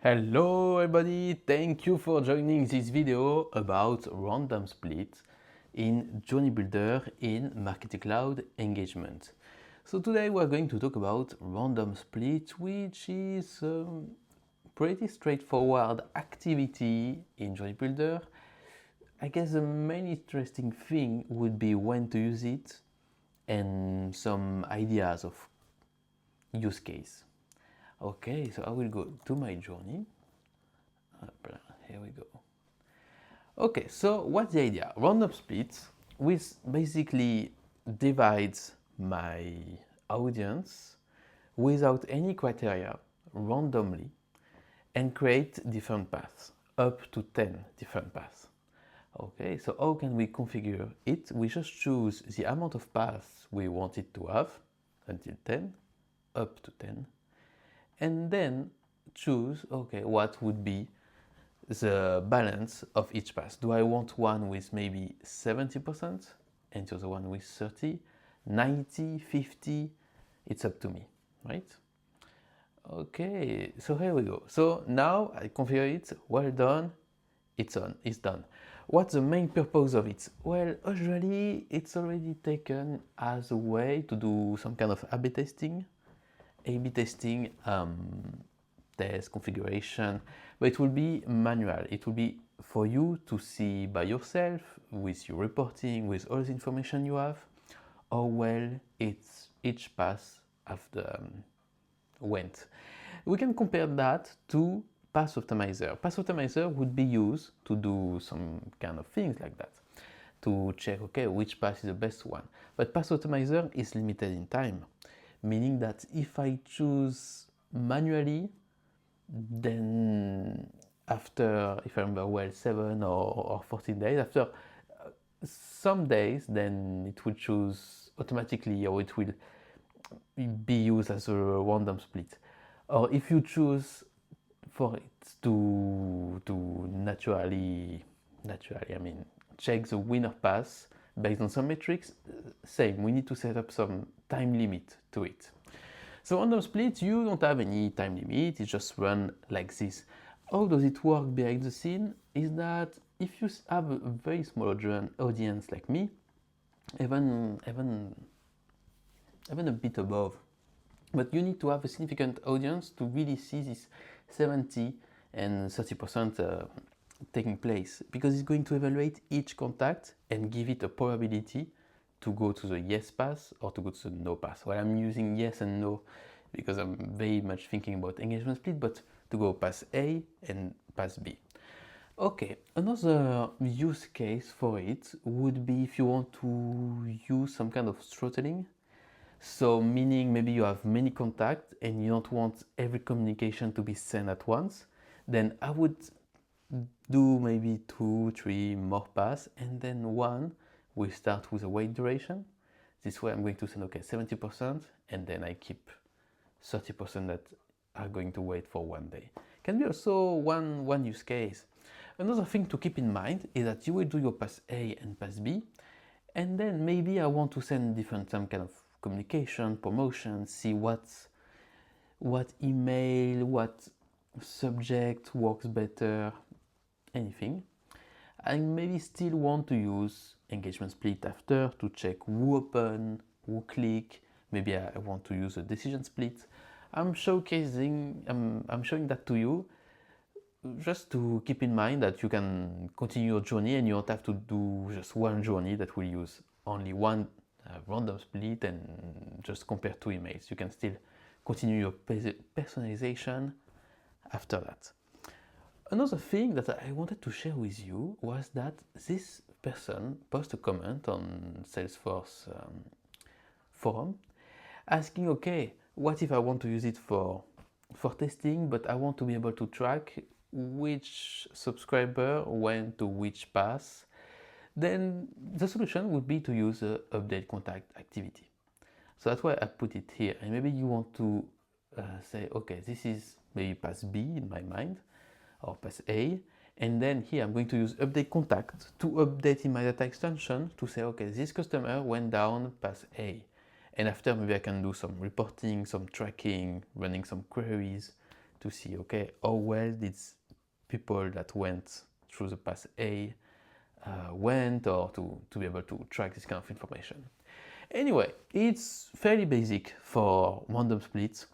Hello everybody, thank you for joining this video about random splits in Journey Builder in Marketing Cloud Engagement. So today we're going to talk about random split, which is a pretty straightforward activity in Journey Builder. I guess the main interesting thing would be when to use it and some ideas of use case. Okay, so I will go to my journey. Here we go. Okay, so what's the idea? Random splits, which basically divides my audience without any criteria randomly and create different paths, up to 10 different paths. Okay, so how can we configure it? We just choose the amount of paths we want it to have until 10, up to 10, and then choose, okay, what would be the balance of each pass. Do I want one with maybe 70% and the other one with 30, 90, 50? It's up to me, right? Okay, so here we go. So now I configure it, well done, it's done. What's the main purpose of it? Well, usually it's already taken as a way to do some kind of A/B testing, test configuration, but it will be manual. It will be for you to see by yourself with your reporting, with all the information you have, how well each pass after went. We can compare that to Path Optimizer. Path Optimizer would be used to do some kind of things like that, to check, okay, which path is the best one. But Path Optimizer is limited in time, meaning that if I choose manually, then after, if I remember well, 7 or 14 days, after some days, then it will choose automatically, or it will be used as a random split. Or if you choose for it to naturally, I mean, check the winner pass based on some metrics, same, we need to set up some time limit to it. So random split, you don't have any time limit, it just run like this. How does it work behind the scene? Is that if you have a very small audience like me, even a bit above, but you need to have a significant audience to really see this 70 and 30% taking place, because it's going to evaluate each contact and give it a probability to go to the yes pass or to go to the no pass. Well, I'm using yes and no because I'm very much thinking about engagement split, but to go pass A and pass B. Okay, another use case for it would be if you want to use some kind of throttling. So meaning maybe you have many contacts and you don't want every communication to be sent at once, then I would do maybe 2, 3 more passes, and then one we start with a wait duration. This way I'm going to send, okay, 70%, and then I keep 30% that are going to wait for 1 day. Can be also one use case. Another thing to keep in mind is that you will do your pass A and pass B, and then maybe I want to send some kind of communication, promotion, see what email, what subject works better, anything. I maybe still want to use engagement split after to check who open, who click. Maybe I want to use a decision split. I'm showing that to you just to keep in mind that you can continue your journey and you don't have to do just one journey that will use only one random split and just compare 2 emails. You can still continue your personalization after that. Another thing that I wanted to share with you was that this person posted a comment on Salesforce forum asking, okay, what if I want to use it for testing, but I want to be able to track which subscriber went to which pass? Then the solution would be to use the update contact activity. So that's why I put it here. And maybe you want to say, okay, this is maybe pass B in my mind, or pass A, and then here I'm going to use update contact to update in my data extension to say, okay, this customer went down pass A, and after maybe I can do some reporting, some tracking, running some queries to see, okay, how well did people that went through the path A went, or to be able to track this kind of information. Anyway, it's fairly basic for random splits.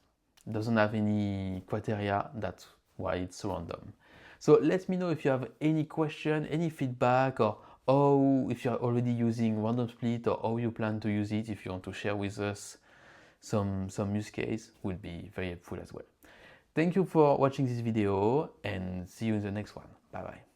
It doesn't have any criteria, that's why it's random. So let me know if you have any question, any feedback, or if you're already using random split, or how you plan to use it. If you want to share with us some use case, would be very helpful as well. Thank you for watching this video, and see you in the next one. Bye bye.